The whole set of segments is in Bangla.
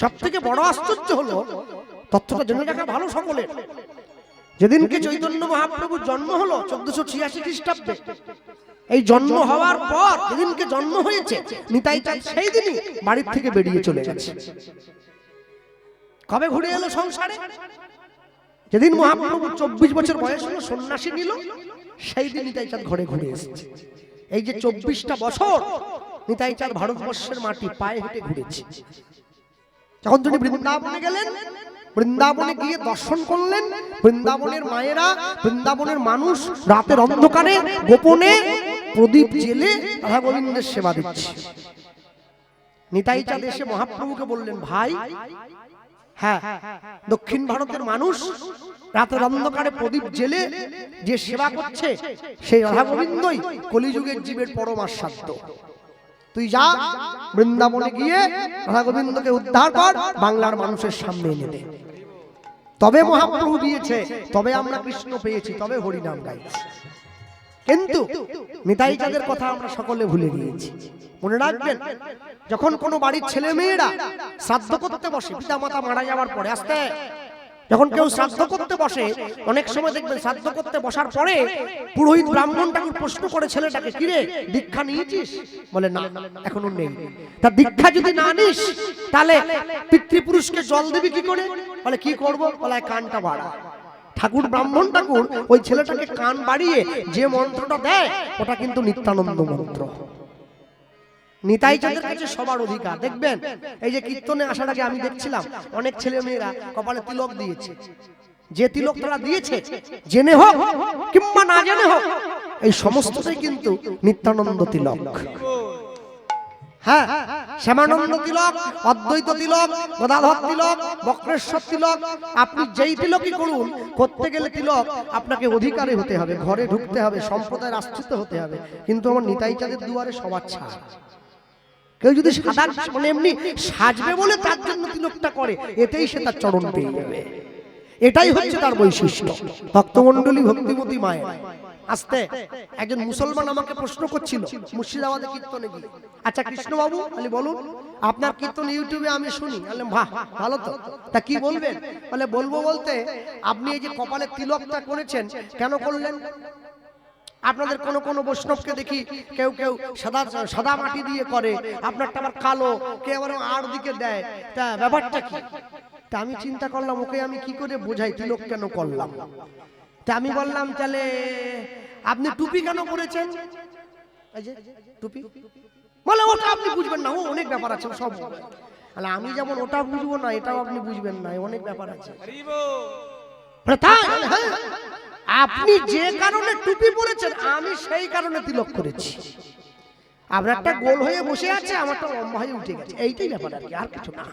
সব থেকে বড় আশ্চর্য হলো, তথ্যটা জেনে রাখা ভালো সকলের, যেদিনকে চৈতন্য মহাপ্রভুর জন্ম হলো 1486 খ্রিস্টাব্দে, এই জন্ম হওয়ার পর যেদিনকে জন্ম হয়েছে নিতাই চাঁদ সেই দিনই বাড়ির থেকে বেরিয়ে চলে গেছে। কবে ঘুরে এলো সংসারে? যেদিন মহাপ্রভু 24 বছর বয়স হলো, সন্ন্যাসী নিল, সেই দিন নিতাই চাঁদ ঘরে ঘুরে এসেছে। এই যে 24টা বছর নিতাই চাঁদ ভারতবর্ষের মাটি পায়ে হেঁটে ঘুরেছে। যখন তিনি বৃন্দাবনে গেলেন, বৃন্দাবনে গিয়ে দর্শন করলেন, বৃন্দাবনের মায়েরা, বৃন্দাবনের মানুষ রাতের অন্ধকারে গোপনে প্রদীপ জেলে রাধা গোবিন্দের সেবা দিচ্ছে। নিতাই চাঁদ এসে মহাপ্রভুকে বললেন, ভাই, হ্যাঁ, দক্ষিণ ভারতের মানুষ রাতের অন্ধকারে প্রদীপ জেলে যে সেবা করছে, সেই রাধা গোবিন্দই কলিযুগের জীবের পরম আস্বাদ্য। তুই যা, বৃন্দাবনে গিয়ে রাধা গোবিন্দকে উদ্ধার কর, বাংলার মানুষের সামনে এনে দে। তবে মহাপ্রভু দিয়েছে, তবে আমরা কৃষ্ণ পেয়েছি, তবে হরিনাম গাইছি। কিন্তু নিতাই চাঁদের কথা আমরা সকলে ভুলে গিয়েছি। মনে রাখবেন, যখন কোনো বাড়ির ছেলে মেয়েরা শ্রাদ্ধ করতে বসে, পিতা মাতা মারা যাওয়ার পরে, আস্তে যখন কেউ শ্রাদ্ধ করতে বসে, অনেক সময় দেখবেন শ্রাদ্ধ করতে বসার পরে পুরোহিত ব্রাহ্মণ ঠাকুর প্রশ্ন করে ছেলেটাকে, কিরে দীক্ষা নিয়েছিস? বলে না, এখনো নেই। তা দীক্ষা যদি না নিস তাহলে পিতৃপুরুষকে জল দিবি কি করে? বলে কি করবো? বলে কানটা বাড়া। ঠাকুর ব্রাহ্মণ ঠাকুর ওই ছেলেটাকে কান বাড়িয়ে যে মন্ত্রটা দেয়, ওটা কিন্তু নিত্যানন্দ মন্ত্র। নিতাই চাঁদের কাছে সবার অধিকার। দেখবেন এই যে কীর্তনে আসার আগে আমি দেখছিলাম অনেক ছেলে মেয়েরা কপালে তিলক দিয়েছে। যে তিলক তারা দিয়েছে, জেনে হোক কিংবা না জেনে হোক, এই সমস্তটাই কিন্তু নিত্যানন্দ তিলক। হ্যাঁ, শ্যামানন্দ তিলক, অদ্বৈত তিলক, গদাধর তিলক, বক্রেশ্বর তিলক, আপনি যেই তিলকই করুন, করতে গেলে তিলক আপনাকে অধিকারী হতে হবে, ঘরে ঢুকতে হবে, সম্প্রদায়ের আশ্রিত হতে হবে। কিন্তু আমার নিতাই চাঁদের দুয়ারে সবার ছাড়। কেউ যদি সাদা মানে এমনি সাজবে বলে তার জন্য তিলকটা করে, এতেই সে তার চরণ পেয়ে যাবে। এটাই হচ্ছে তার বৈশিষ্ট্য। ভক্তমণ্ডলী, ভক্তিমতী মায়ের। আস্তে একজন মুসলমান আমাকে প্রশ্ন করছিল মুর্শিদাবাদে কীর্তনে গিয়ে, আচ্ছা কৃষ্ণবাবু বলি বলুন, আপনার কীর্তন ইউটিউবে আমি শুনি। বললাম বাহ, ভালো তো, তা কি বলবেন? বলে বলবো বলতে, আপনি এই যে কপালে তিলকটা করেছেন, কেন করলেন? আপনাদের কোন কোন বৈষ্ণবকে দেখি কেউ কেউ সাদা সাদা মাটি দিয়ে করে, আপনারটা আবার কালো, কে আবার আর দিকে দেয়, তা ব্যাপারটা কি? তা আমি চিন্তা করলাম, ওকে আমি কি করে বোঝাই তিলক কেন করলাম। তা আমি বললাম, তাহলে আপনি টুপি কেন করেছেন? এই যে টুপি, বলে ওটা আপনি বুঝবেন না, ও অনেক ব্যাপার আছে সব। আমি যেমন ওটা বুঝবো না, এটাও আপনি বুঝবেন না, অনেক ব্যাপার আছে। আপনি যে কারণে টুপি পরেছেন, আমি সেই কারণে তিলক করেছি। আপনার একটা গোল হয়ে বসে আছে, আমারটা লম্বা হয়ে উঠে গেছে, এইটাই ব্যাপার আর কি, আর কিছু না।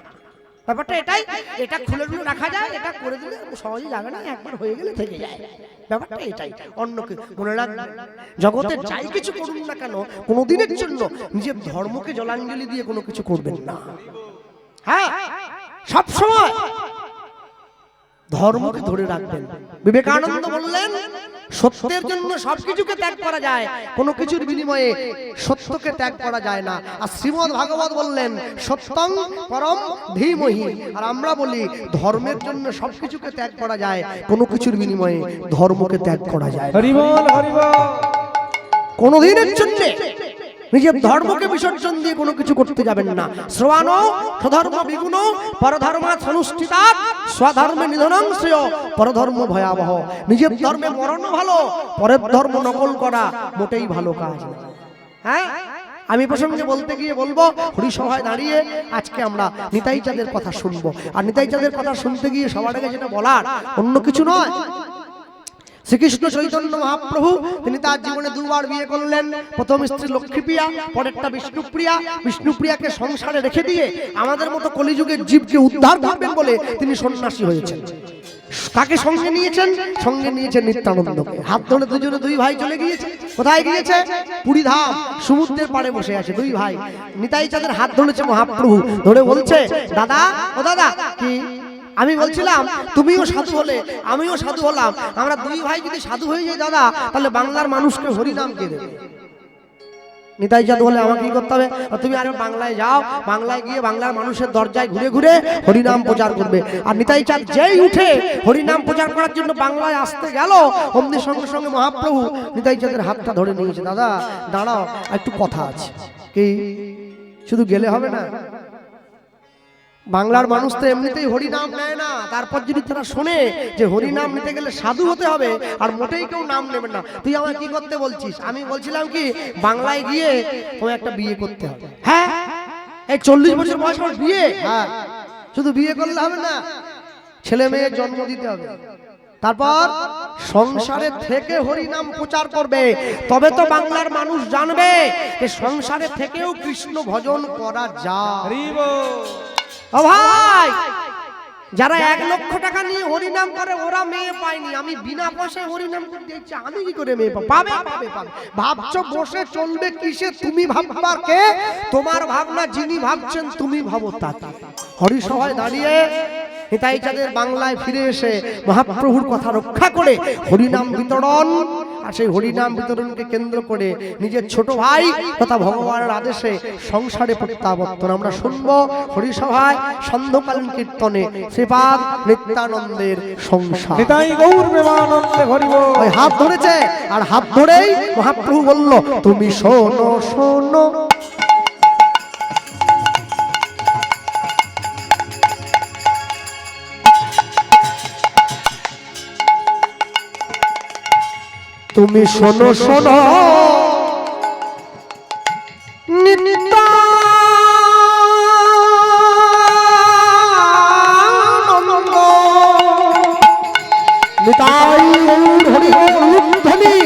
ব্যাপারটা এটাই, এটা খুলে খুলে রাখা যায়, এটা করে দিলে সহজে যাবে না, একবার হয়ে গেলে থেকে যায়। ব্যাপারটা এটাই, অন্য কি। মনে রাখবেন, জগতে যাই কিছু করুন না কেন, কোনোদিনের জন্য নিজের ধর্মকে জলাঞ্জলি দিয়ে কোনো কিছু করবেন না। হ্যাঁ, সব সময় ধর্মকে ধরে রাখবেন। বিবেকানন্দ বললেন, সত্যের জন্য সবকিছুকে ত্যাগ করা যায়, কোনো কিছুর বিনিময়ে সত্যকে ত্যাগ করা যায় না। আর শ্রীমদ্ ভাগবত বললেন, সত্যং পরম ধীমহি। আর আমরা বলি, ধর্মের জন্য সবকিছুকে ত্যাগ করা যায়, কোনো কিছুর বিনিময়ে ধর্মকে ত্যাগ করা যায়। হরি বল, হরি বল। কোনোদিনের জন্য নিজের ধর্মকে বিসর্জন দিয়ে কোনো কিছু করতে যাবেন না। শ্রবণ স্বধর্ম বিগুণ পরধর্মাৎ অনুষ্ঠিতাৎ স্বধর্মে নিধনং শ্রেয় পরধর্ম ভয়াবহ। নিজের ধর্মে মরণ ভালো, পরের ধর্ম নকল করা মোটেই ভালো কাজ না। হ্যাঁ, আমি প্রসঙ্গে বলতে গিয়ে বলবো, হরিসভায় দাঁড়িয়ে আজকে আমরা নিতাই চাঁদের কথা শুনবো। আর নিতাই চাঁদের কথা শুনতে গিয়ে সবার আগে যেটা বলার, অন্য কিছু নয়, শ্রীকৃষ্ণ চৈতন্য মহাপ্রভু তিনি তার জীবনে দুবার বিয়ে করলেন। প্রথম স্ত্রী লক্ষ্মীপ্রিয়া, পরেরটা বিষ্ণুপ্রিয়া। বিষ্ণুপ্রিয়াকে সংসারে রেখে দিয়ে আমাদের মতো কলিযুগের জীবকে উদ্ধার করবেন বলে তিনি সন্ন্যাসী হয়েছেন। কাকে সঙ্গে নিয়েছেন? সঙ্গে নিয়েছেন নিত্যানন্দকে। হাত ধরে দুজনে দুই ভাই চলে গিয়েছে। কোথায় গিয়েছে? পুরীধাম, সমুদ্রের পাড়ে বসে আছে দুই ভাই। নিতাই চাঁদের হাত ধরেছে মহাপ্রভু, ধরে বলছে, দাদা ও দাদা। কি? আমি বলছিলাম তুমিও সাধু হলে আমিও সাধু হলাম, আমরা দুই ভাই যদি সাধু হয়ে যাই দাদা, তাহলে বাংলার মানুষকে হরিনাম কে দেবে? নিতাই চাঁদ বলে আমাকে কি করতে হবে, তুমি আরে বাংলায় যাও, বাংলায় গিয়ে বাংলার মানুষের দরজায় ঘুরে ঘুরে হরিনাম প্রচার করবে। আর নিতাই চাঁদ যেই উঠে হরিনাম প্রচার করার জন্য বাংলায় আসতে গেল, অমনি সঙ্গে সঙ্গে মহাপ্রভু নিতাই চাঁদের হাতটা ধরে নিয়েছে। দাদা দাঁড়াও, একটু কথা আছে। কি শুধু গেলে হবে না? বাংলার মানুষ তো এমনিতেই হরিনাম নেয় না, তারপর যদি তারা শোনে যে হরিনাম নিতে গেলে সাধু হতে হবে আর মোটেই কেউ নাম নেবেন না, তুই আমায় কি করতে বলছিস? আমি বলছিলাম কি বাংলায় গিয়ে তোমায় একটা বিয়ে করতে হবে। হ্যাঁ, এই 40 বছর বয়স আমার বিয়ে? হ্যাঁ, শুধু বিয়ে করলে হবে না, ছেলে মেয়ে জন্ম দিতে হবে, তারপর সংসারে থেকে হরিনাম প্রচার করবে, তবে তো বাংলার মানুষ জানবে যে সংসারে থেকেও কৃষ্ণ ভজন করা যায়। ও ভাই, যারা 1 লক্ষ টাকা নিয়ে হরিনাম করে ওরা মেয়ে পায়নি, আমি বিনা পয়সায় হরিনাম করে দিচ্ছি, আমি কি করে মেয়ে পাবে? পাবে পাবে। ভাবছো বসে চলবে কিসে? তুমি ভাববার কে? তোমার ভাবনা যিনি ভাবছেন তুমি ভাবো তাকে। হরিসভায় দাঁড়িয়ে নিতাই চাঁদের বাংলায় ফিরে এসে মহাপ্রভুর কথা রক্ষা করে হরিনাম বিতরণ, আর সেই হরিনাম বিতরণকে কেন্দ্র করে নিজের ছোট ভাই তথা ভগবানের আদেশে সংসারে প্রত্যাবর্তন আমরা শুনবো হরিসভায় সন্ধ্যাকালীন কীর্তনে শ্রীপাদ নিত্যানন্দের সংসার। নিতাই গৌর প্রেমানন্দে হরি বল। ওই হাত ধরেছে, আর হাত ধরেই মহাপ্রভু বলল তুমি শোনো শোনো, তুমি শোনো শোনো নিত্যানন্দ, নিতাই গৌর হরি বল ধ্বনি।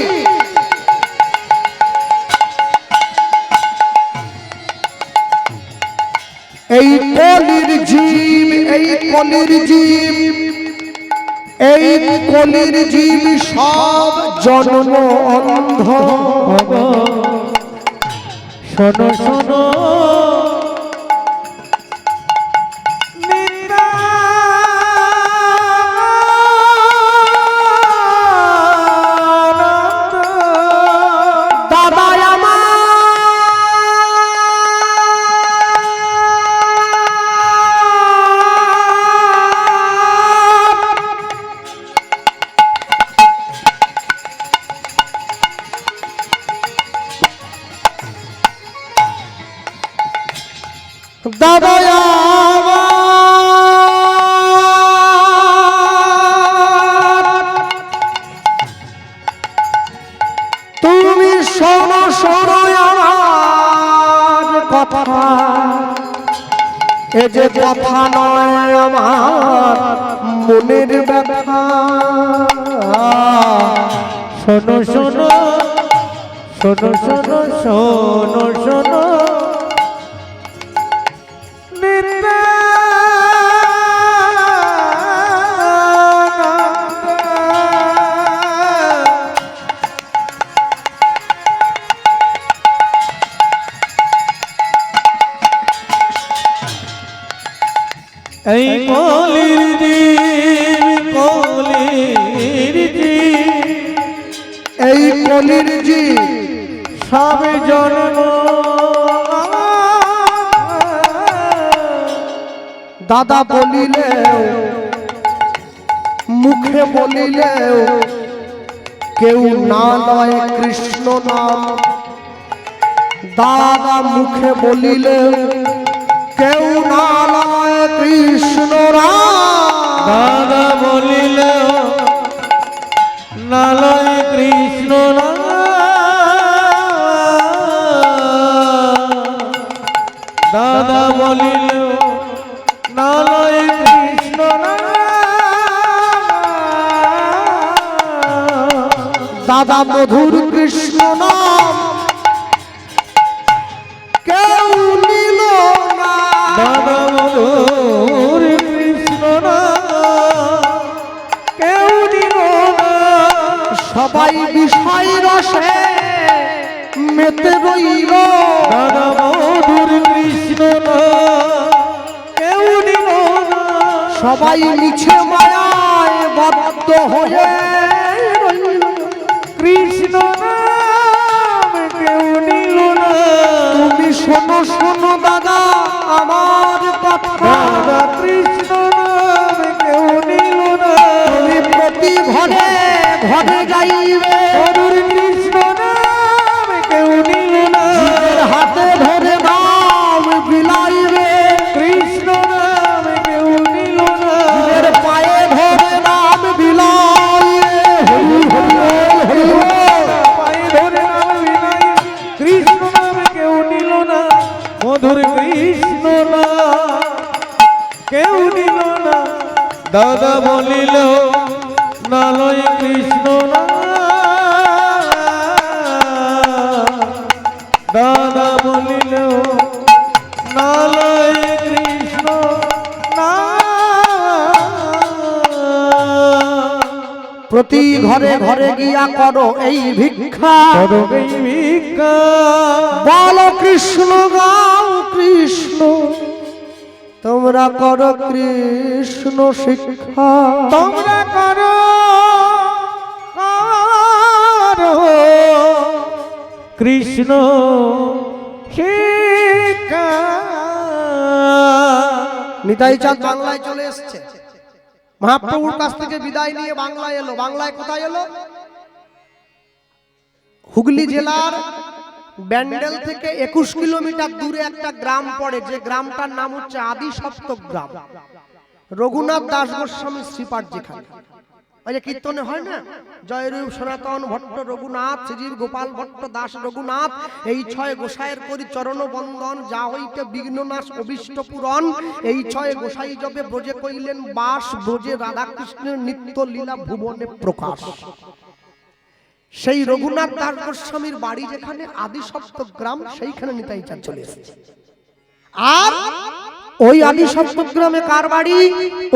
এই কলির জীব, এই কলির জীব, এই কলির জীব সব জন্ম অন্ধ। শোনো শোনো দাদা আমার দাদা তুমি শোনো শোনো আমার কথা, এ যে কথা নয় আমার মনের ব্যথা। শোনো শোনো শোনো শোনো শোনো শোনো এই কলির জীব, কলির জীব, এই কলির জীব সব জন্ম। দাদা বলিলেও মুখে বলিলেও কেউ না লয় কৃষ্ণ নাম। দাদা মুখে বলিলেও কেউ না লয় কৃষ্ণ নাম। দাদা বলিলে নালয় কৃষ্ণ নাম। দাদা বলিলে নালয় কৃষ্ণ নাম। দাদা মধুর কৃষ্ণ নাম কেউ নিল না। দাদা মধুর কৃষ্ণ নাম কেউ নিল না। সবাই বিষয় রসে মেতে রইল। দাদা মধুর কৃষ্ণ নাম কেউ নিল না। সবাই মিছে মায়ায় বদ্ধ হয়ে রইল। কৃষ্ণ নাম কেউ নিল না। তুমি শোনো শোনো দাদা আমার কথা, রাধা কৃষ্ণ নাম কেউ নিল না, তুমি প্রতি ঘরে ঘরে যাইবে, মধুর কৃষ্ণ নাম কেউ নিল না, জীবের হাতে ধরে নাম বিলাইবে, কৃষ্ণ নাম কেউ নিল না, জীবের পায়ে ধরে নাম বিলাইবে। হরি হরি বল, হরি বল। পায়ে ধরে নাম বিনাই, কৃষ্ণ নাম কেউ নিল না, মধুর কৃষ্ণ নাম কেউ নিল না। দাদা বলিল নালয় কৃষ্ণ নাম, দাদা বলিল নালয় কৃষ্ণ নাম। প্রতি ঘরে ঘরে গিয়া করো এই ভিক্ষা, করবে ভিক্ষা, বলো কৃষ্ণ গাও কৃষ্ণ, তোমরা করো কৃষ্ণ শিক্ষা, তোমরা করো করো কৃষ্ণ শিক্ষা। নিতাই চাঁদ বাংলায় চলে এসেছে, মহাপ্রভুর কাছ থেকে বিদায় নিয়ে বাংলায় এলো। বাংলায় কোথায় এলো? হুগলি জেলার ব্যান্ডেল থেকে 21 কিলোমিটার দূরে একটা গ্রাম পড়ে, যে গ্রামটার নাম হচ্ছে আদি সপ্তক গ্রাম। রঘুনাথ দাস গোস্বামী শ্রীপাঠ যেখানে, ওই যে কীর্তনে হয় না, জয়রূপ সনাতন ভট্ট রঘুনাথ, শ্রীজীব গোপাল ভট্ট দাস রঘুনাথ, এই 6 গোসাইয়ের করি চরণ বন্দন, যা হইতে বিঘ্ননাশ অভিষ্ট পূরণ, এই 6 গোসাই জবে ব্রজে কইলেন বাস, ব্রজে রাধাকৃষ্ণের নিত্য লীলা ভুবনে প্রকাশ। সেই রঘুনাথ দাস গোস্বামীর বাড়ি যেখানে আদি সপ্তক গ্রাম, সেইখানে নিতাই চাঁদ চলে এসেছে। আর ওই আদি সপ্তক গ্রামে কার বাড়ি?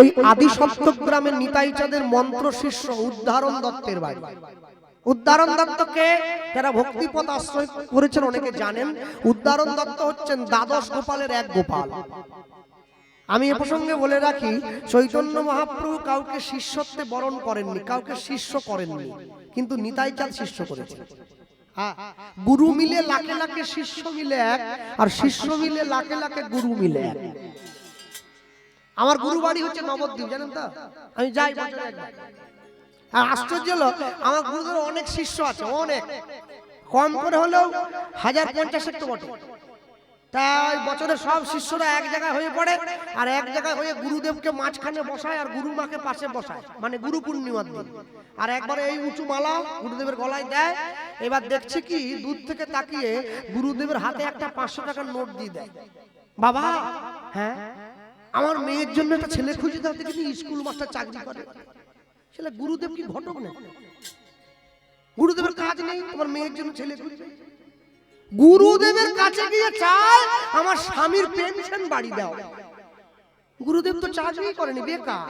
ওই আদি সপ্তক গ্রামে নিতাই চাঁদের মন্ত্র শিষ্য উদ্ধারণ দত্তের বাড়ি। উদ্ধারণ দত্তকে যারা ভক্তিপথ আশ্রয় করেছেন অনেকে জানেন। উদ্ধারণ দত্ত হচ্ছেন দ্বাদশ গোপালের এক গোপাল। আমি এ প্রসঙ্গে বলে রাখি, চৈতন্য মহাপ্রভু কাউকে শিষ্যত্বে বরণ করেননি, কাউকে শিষ্য করেননি, কিন্তু নিতাই চাঁদ শিষ্য করেছেন। গুরু মিলে লাখে লাখে শিষ্য মিলে এক, আর শিষ্য মিলে লাখে লাখে গুরু মিলে এক। আমার গুরু বাড়ি হচ্ছে নবদ্বীপ, জানেন তো? আমি যাই বছরে একবার। আর আশ্চর্য হলো, আমার গুরুদের অনেক শিষ্য আছে, অনেক, কম করে হলেও 1050 একটু বটে। তাই বছরে সব শিষ্যরা এক জায়গায় হয়ে পড়ে, আর এক জায়গায় হয়ে গুরুদেবকে মাঝখানে বসায় আর গুরু মাকে পাশে বসায়, মানে গুরু পূর্ণিমার দিন। আর একবারে এই উঁচু মালা গুরুদেবের গলায় দেয়। এবার দেখছি কি, দূর থেকে তাকিয়ে গুরুদেবের হাতে একটা 500 টাকার নোট দিয়ে দেয়। বাবা, হ্যাঁ, আমার মেয়ের জন্য একটা ছেলে খুঁজে দাও, দেখি স্কুল মাস্টার চাকরি করে। ছেলে, গুরুদেব কি ঘটক না? গুরুদেবের কাজ নেই তোমার মেয়ের জন্য ছেলে খুঁজে? গুরুদেবের কাছে গিয়ে চায় আমার স্বামীর পেনশন বাড়ি দাও। গুরুদেব তো চাকরি করেনি, বেকার,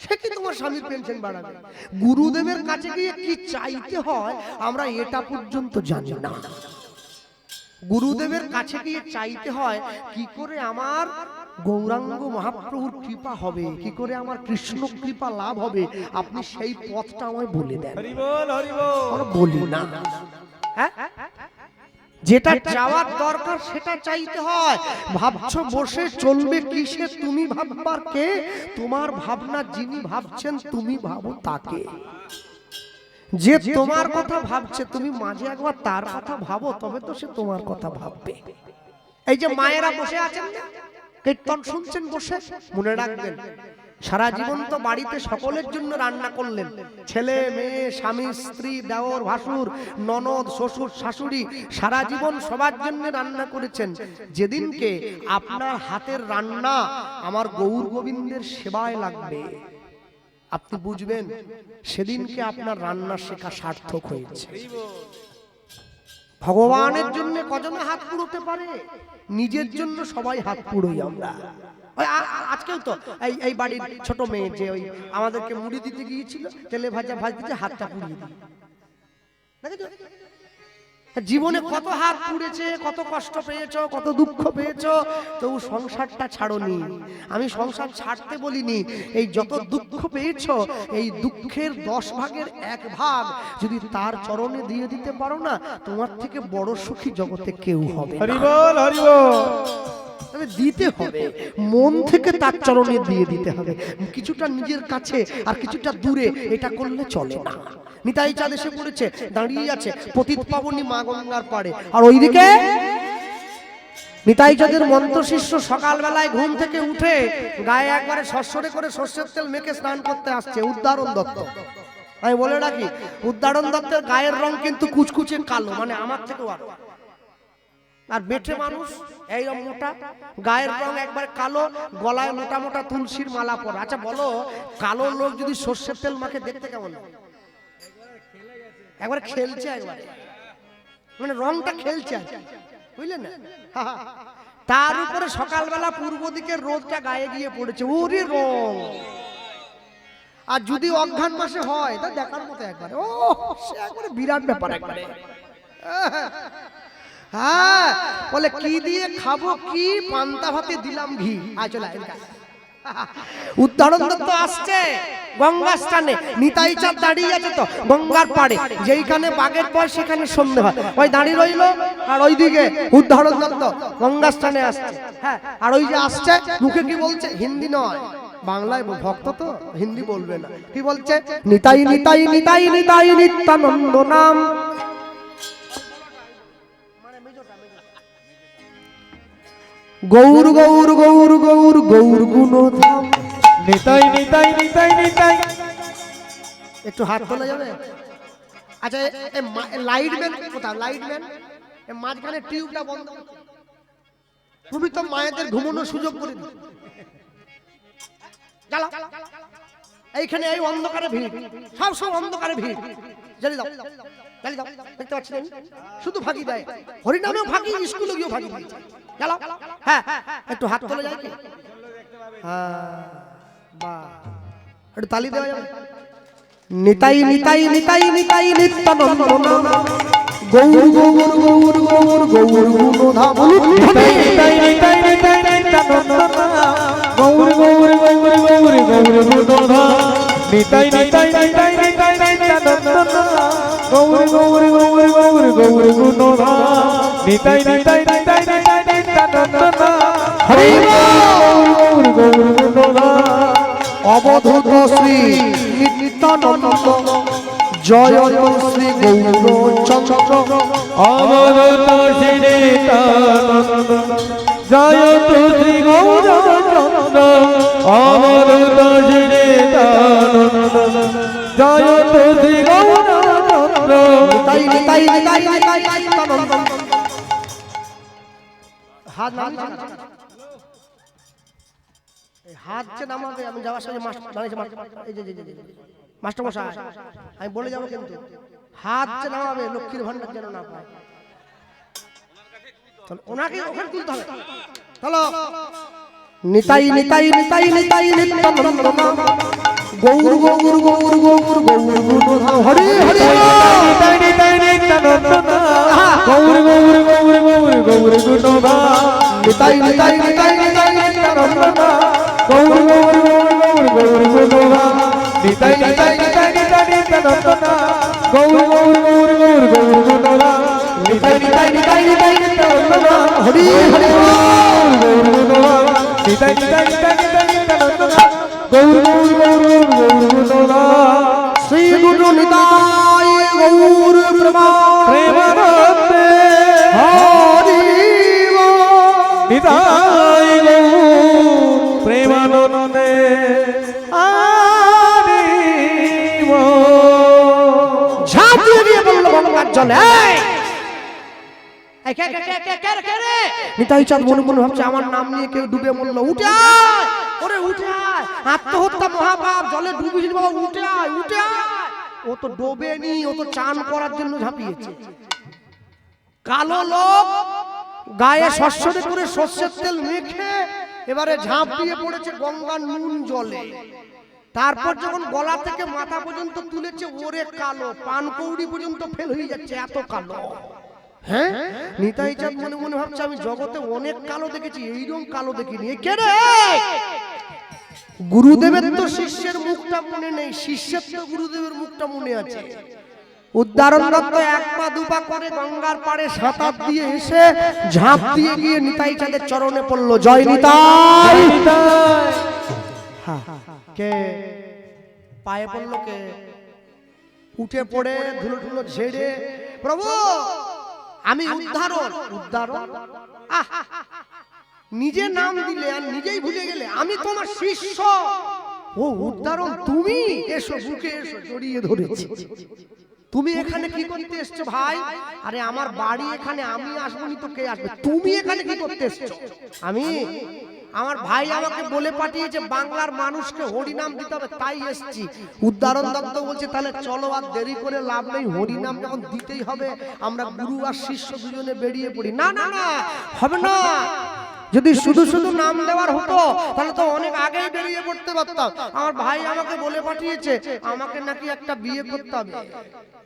সে কি তোমার স্বামীর পেনশন বাড়াবে? গুরুদেবের কাছে গিয়ে কি চাইতে হয় আমরা এটা পর্যন্ত জানি না। গুরুদেবের কাছে গিয়ে চাইতে হয় কি করে আমার গৌরাঙ্গ মহাপ্রভুর কৃপা হবে, কি করে আমার কৃষ্ণ কৃপা লাভ হবে, আপনি সেই পথটা আমায় বলে দেন। হরি বল, হরি বল। আমরা বলি না, হ্যাঁ, যেটা চাওয়ার দরকার সেটা চাইতে হয়। ভাবছো বসে চলবে কিসে, তুমি ভাববার কে? তোমার ভাবনা যিনি ভাবছেন তুমি ভাবো তাকে। যে তোমার কথা ভাবছে তুমি মাঝে একবার তার কথা ভাবো, তবে তো সে তোমার কথা ভাববে। এই যে মায়েরা বসে আছেন না, কীর্তন শুনছেন বসে, মনে রাখবেন সারা জীবন তো বাড়িতে সকলের জন্য রান্না করলেন, ছেলে মেয়ে স্বামী স্ত্রী দেওর ভাসুর ননদ শ্বশুর শাশুড়ি, সারা জীবন সবার জন্য রান্না করেছেন। যেদিনকে আপনার হাতের রান্না আমার গৌর গোবিন্দের সেবায় লাগবে, আপনি বুঝবেন সেদিনকে আপনার রান্না শেখা সার্থক হয়েছে। ভগবানের জন্য কজনে হাত পুড়োতে পারে? নিজের জন্য সবাই হাত পুড়োই আমরা। আজকেও তো এই বাড়ির ছোট মেয়ে যে ওই আমাদেরকে মুড়ি দিতে গিয়েছিল, তেলে ভাজা ভাজতে হাতটা পুড়িয়ে দিল। জীবনে কত হাত পুড়েছে, কত কষ্ট পেয়েছো, কত দুঃখ পেয়েছো, তবু সংসারটা ছাড়োনি। আমি সংসার ছাড়তে বলিনি। এই যত দুঃখ পেয়েছো, এই দুঃখের 10 ভাগের 1 ভাগ যদি তার চরণে দিয়ে দিতে পারো না, তোমার থেকে বড় সুখী জগতে কেউ হবে না। হরি বল, হরি বল। তবে দিতে হবে, মন থেকে তার চরণে দিয়ে দিতে হবে। কিছুটা নিজের কাছে আর কিছুটা দূরে, এটা করলে চলে না। নিতাই চাঁদ এসে পড়েছে, দাঁড়িয়ে আছে পতিত পাবনী মা গঙ্গার পাড়ে। আর ওইদিকে নিতাই চাঁদের মন্ত্র শিষ্য সকালবেলায় ঘুম থেকে উঠে গায়ে একবারে সরসরে করে সর্ষের তেল মেখে স্নান করতে আসছে। উদ্ধারণ দত্ত, আমি বলে রাখি, উদ্ধারণ দত্তের গায়ের রং কিন্তু কুচকুচে কালো, মানে আমার থেকেও আরো। আর বেটে মানুষ এইরকম মোটা, গায়ের রং একবার কালো, গলায় মোটা মোটা তুলসীর মালা পরা। আচ্ছা বলো, কালো লোক যদি সর্ষের তেল মাখে দেখতে কেমন? একবার খেলছে, একবার মানে রংটা খেলছে, বুঝলেন না? তার উপরে সকালবেলা পূর্ব দিকের রোদটা গায়ে গিয়ে পড়েছে, ওরে রং। আর যদি অঘ্রাণ মাসে হয় তা দেখার মতো একবারে, ও সে একবারে বিরাট ব্যাপার একবারে। হ্যাঁ, বলে কি দিয়ে খাবো, কি পান্তা ভাতে দিলাম ঘি। আয় চলে উদ্ধারণ দত্ত আসছে গঙ্গা স্থানে, নিতাই চাঁদ দাঁড়িয়ে আছে তো গঙ্গার পাড়ে, যেইখানে বাগের পর সেখানে সন্ধে হয়, ওই দাঁড়িয়ে রইলো। আর ওইদিকে উদ্ধারণ দত্ত গঙ্গা স্থানে আসছে। হ্যাঁ, আর ওই যে আসছে, মুখে কি বলছে? হিন্দি নয়, বাংলায় ভক্ত তো, হিন্দি বলবে না। কি বলছে? নিতাই নিতাই নিতাই নিতাই নিত্যানন্দ নাম। গৌর গৌর গৌর গৌর গৌর গুণধাম। নিতাই নিতাই নিতাই নিতাই। একটু হাত তোলা যাবে? আচ্ছা, লাইট ম্যান কোথাও? লাইট ম্যান মাঝখানে টিউবটা বন্ধ। তুমি তো মায়েদের ঘুমানোর সুযোগ করে দিও। এইখানে এই অন্ধকারে ভিড়, সব অন্ধকারে ভিড়। জ্বালিয়ে দাও, জ্বালিয়ে দাও। দেখতে পাচ্ছেন শুধু ফাঁকি দেয়, হরিনামেও ফাঁকি, স্কুলে গিয়েও ফাঁকি দিয়েছে। জ্বালাও। হ্যাঁ, একটু হাত তোলা যায় কি? হ্যাঁ, বাহ, একটু তালি দেওয়া যাবে? নিতাই নিতাই নিতাই নিতাই নিত্যানন্দ নাম। গৌর গৌর গৌর গৌর গৌর গুণধাম। নিতাই নিতাই নিতাই নিতাই নিত্যানন্দ নাম। গৌর গৌর গৌর গৌর গৌর গুণধাম। নিতাই নিতাই নিতাই নিতাই নিত্যানন্দ নাম। গৌর গৌর গৌর গৌর গৌর গুণধাম। নিতাই নিতাই নিতাই নিতাই নিত্যানন্দ নাম। হরি বল, গৌর গৌর গুণধাম। অবধূত শ্রী নিত্যানন্দ, জয় শ্রী গৌর চন্দ্র। অবধূত শ্রী নিত্যানন্দ, জয় শ্রী গৌর চন্দ্র। অবধূত শ্রী নিত্যানন্দ, জয় শ্রী গৌর চন্দ্র। নিতাই নিতাই নিতাই নিতাই নিত্যানন্দ। হাত নামিয়ে হাত যে নামাবে, আমি যাওয়ার সময় মাস্টার মশাই আমি বলে যাবো, কিন্তু হাত যে নামাবে লক্ষ্মীর ভান্ডার যেন না পায়। ওনাকে ওখানে তুলতে হবে। চলো, নিতাই নিতাই নিতাই নিতাই নিত্যানন্দ নাম। গৌর গৌর গৌর গৌর গৌর গুণধাম। হরি হরি নিতাই নিতাই নিত্যানন্দ নাম। গৌর গৌর গৌর গৌর গৌর গুণধাম। নিতাই নিতাই নিতাই নিতাই নিত্যানন্দ নাম। গৌর গৌর গৌর গৌর গৌর গুণধাম। নিতাই নিতাই নিতাই নিতাই নিত্যানন্দ নাম। গৌর গৌর গৌর গৌর গৌর গুণধাম। নিতাই নিতাই নিতাই নিতাই নিত্যানন্দ নাম। হরি হরি গৌর গুণধাম। নিতাই নিতাই নিতাই নিতাই নিত্যানন্দ নাম। গৌর গৌর গৌর গৌর গৌর গুণধাম। শ্রী গুরু নিতাই গৌর প্রেমানন্দে হরি নিতাই গৌর প্রেমানন্দে হরি বল। ঝাঁপ দিয়ে দিয়ে বলল গঙ্গার জলে। নিতাই চাঁদ মনে মনে ভাবছে, আমার নাম নিয়ে কেউ ডুবে মরলো। উঠে আয়, ওরে উঠে আয়, আত্মহত্যা মহাপাপ, জলে ডুবেছিল বাবা, উঠে আয়, উঠে আয়। ও তো ডোবেনি, ও তো চান করার জন্য ঝাঁপিয়েছে। কালো লোক গায়ে সরষরে করে সর্ষের তেল মেখে এবারে ঝাঁপ দিয়ে পড়েছে গঙ্গার নুন জলে। তারপর যখন গলা থেকে মাথা পর্যন্ত তুলেছে, ওরে কালো, পানকৌড়ি পর্যন্ত ফেল হয়ে যাচ্ছে, এত কালো। হ্যাঁ, নিতাই চাঁদ মনে মনে ভাবছে আমি জগতে অনেক কালো দেখেছি, এইরকম কালো দেখিনি। কে রে? গুরুদেবের তো শিষ্যের মুখটা মনে নেই, শিষ্যের তো গুরুদেবের মুখটা মনে আছে। উদ্ধারণ দত্ত এক পা দুপা করে গঙ্গার পাড়ে সাঁতার দিয়ে এসে ঝাঁপ দিয়ে গিয়ে নিতাই চাঁদের চরণে পড়লো। জয় নিতাই। কে পায়ে পড়লো? কে? উঠে পড়ে ধুলো ধুলো ঝেড়ে, প্রভু আমি উদ্ধারণ। উদ্ধারণ? নিজে নাম দিলে আর নিজেই ভুলে গেলে, আমি তোমার শিষ্য। ও উদ্ধারণ তুমি? এসো, বুকে এসো, জড়িয়ে ধরেছি। তুমি এখানে কি করতে এসছো ভাই? আরে আমার বাড়ি এখানে, আমি আসবনি তো কে আসবে? তুমি এখানে কি করতে এসছো? আমি, আমার ভাই আমাকে বলে পাঠিয়েছে বাংলার মানুষকে হরিনাম দিতে হবে, তাই এসেছি। উদ্ধারণ দত্ত বলছে তাহলে চলো, আর দেরি করে লাভ নেই, হরিনাম যখন দিতেই হবে আমরা গুরু আর শিষ্য দুজনে বেরিয়ে পড়ি। না না না, হবে না। যদি শুধু শুধু নাম দেওয়ার হতো তাহলে তো অনেক আগেই বেরিয়ে পড়তে পারতাম। আমার ভাই আমাকে বলে পাঠিয়েছে আমাকে নাকি একটা বিয়ে করতে হবে,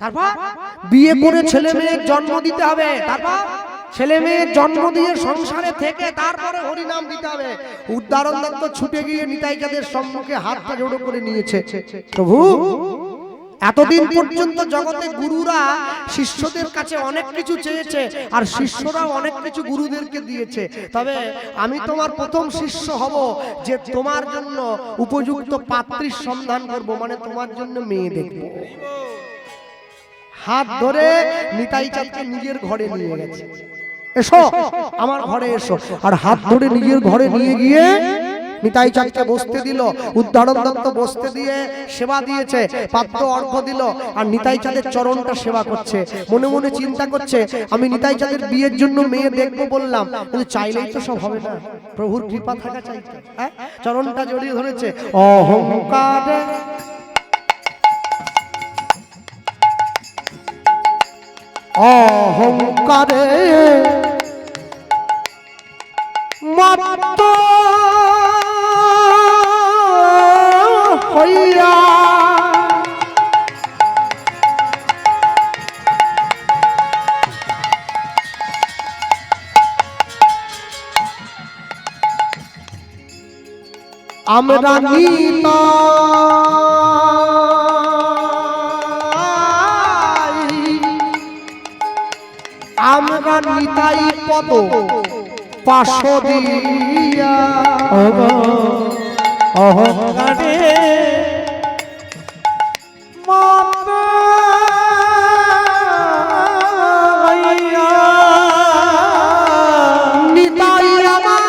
তারপর বিয়ে করে ছেলে মেয়ের জন্ম দিতে হবে, তারপর ছেলে মেয়ের জন্ম দিয়ে সংসারে থেকে তারপরে হরিনাম দিতে হবে। উদ্ধারণ দত্ত ছুটে গিয়ে নিতাই চাঁদের সম্মুখে হাতটা জোড়ো করে নিয়েছে। প্রভু এতদিন পর্যন্ত জগতে গুরুরা শিষ্যদের কাছে অনেক কিছু চেয়েছে আর শিষ্যরাও অনেক কিছু গুরুদেরকে দিয়েছে, তবে আমি তোমার প্রথম শিষ্য হব যে তোমার জন্য উপযুক্ত পাত্রীর সন্ধান করব, মানে তোমার জন্য মেয়ে দেখব। হাত ধরে নিতাই চাঁদকে নিজের ঘরে নিয়ে গেছে। এসো আমার ঘরে এসো। আর হাত ধরে নিজের ঘরে নিয়ে গিয়ে নিতাই চাঁদকে বসতে দিল। উদ্ধারণ দত্ত বসতে দিয়ে সেবা দিয়েছে, পাত্র অর্ঘ্য দিল, আর নিতাই চাঁদের চরণটা সেবা করছে। মনে মনে চিন্তা করছে আমি নিতাই চাঁদের বিয়ের জন্য মেয়ে দেখবো বললাম, কিন্তু চাইলেই তো সব হবে না, প্রভুর কৃপা থাকা চাইতে। হ্যাঁ, চরণটা জড়িয়ে ধরেছে। অহংকারে অহংকারে মত্ত হইয়া আমরা আমরা নিতাই পদ পাশ দিয়া অহংকারে নিতাই আমার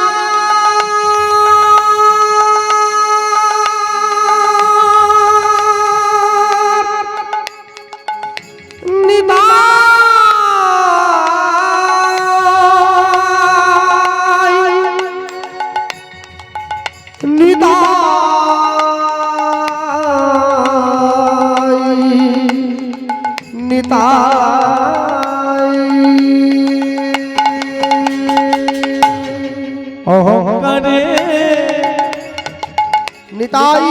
অহংকারে নিতাই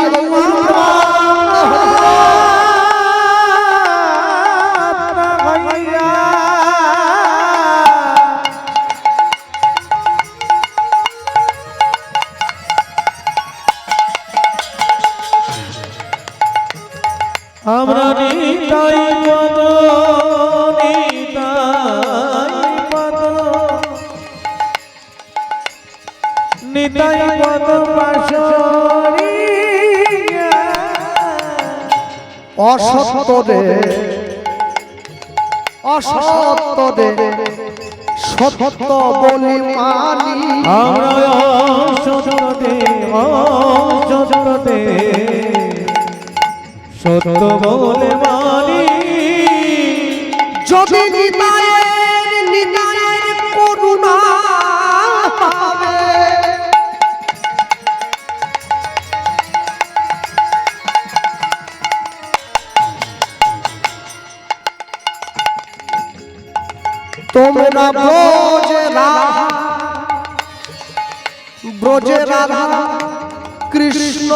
আমরা নিতাই পদ নিতাই পদ নিতাই পদ পাশরিয়া অসত্য দে অসত্য দে সত্য বলি মানি। আমরা অসত্যতে অসত্যতে সত্য বলে মানি। যদি নিতাইয়ের করুণা পাবে, তোমরা ব্রজে রাধা কৃষ্ণ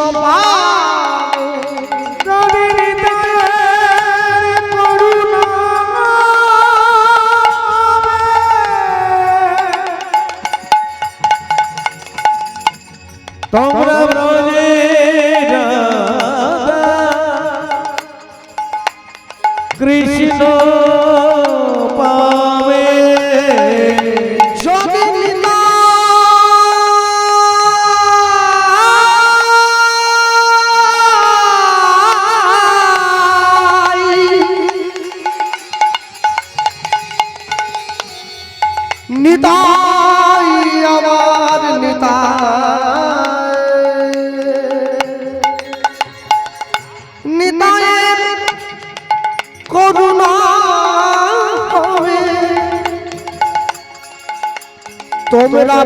তোমরা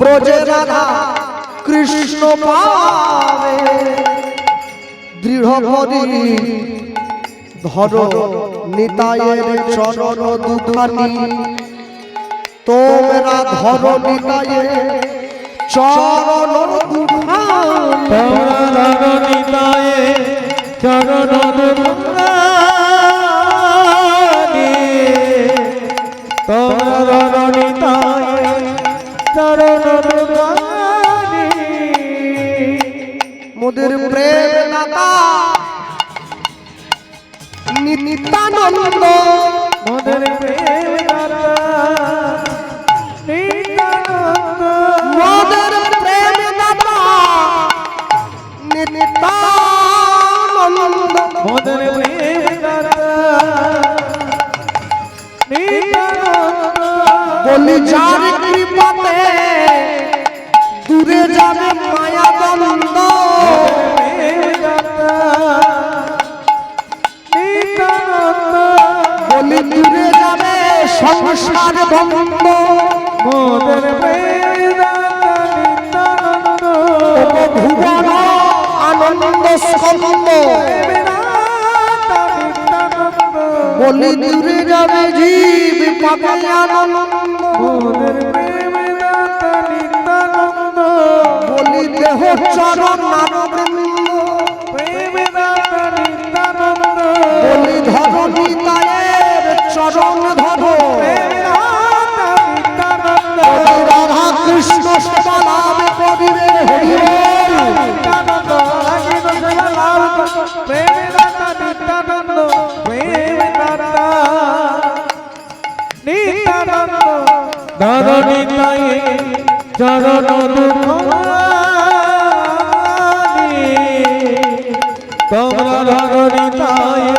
ব্রজে রাধা কৃষ্ণ পাবে দৃঢ় করি ধরো নিতাইয়ের চরণ দুখানি তোমরা ধরো নিতাইয়ের চরণ দুখানি তোমরা ধরো নিতাইয়ের চরণ দুখানি তোমরা ধরো নিতাইয়ের চরণ দুখানি মোদের প্রেম দাতা নিত্যানন্দ মোদের প্রেম দাতা নিত্যানন্দ মোদের প্রেম দাতা নিত্যানন্দ মোদের প্রেম দাতা নিত্যানন্দ বলি যার কৃপাতে দূরে যাবে মায়া দ্বন্দ্ব বলি দূরে যাবে সংসার দ্বন্দ্ব মোদের প্রেম দাতা নিত্যানন্দ ভুবন আনন্দ স্কন্দ বলি দূরে যাবে জীব পাবে আনন্দ মোদের প্রেম দাতা নিত্যানন্দ বলি দেহ চরণ নারবৃন্দ প্রেম দাতা নিত্যানন্দ বলি ধরণী তায়ের চরণ ধরো প্রেম দাতা নিত্যানন্দ বলি রাধা কৃষ্ণ সেবা লাভ করিবে হরি বল। নিত্যানন্দ লাগিল সেবা লাভ কর। প্রেম দাতা নিত্যানন্দ প্রেম দাতা নিত্যানন্দ ধরণী তায়ে চরণ দুখানি তোমরা ধরণী তায়ে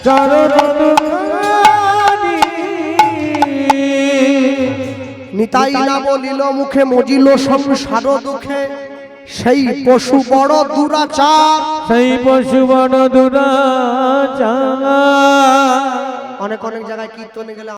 চরণ দুখানি নিতাই না বলিল মুখে মজিল সংসার দুঃখে সেই পশু বড় দুরাচার সেই পশু বড় দুরাচার অনেক অনেক জায়গায় কীর্তনে গেলে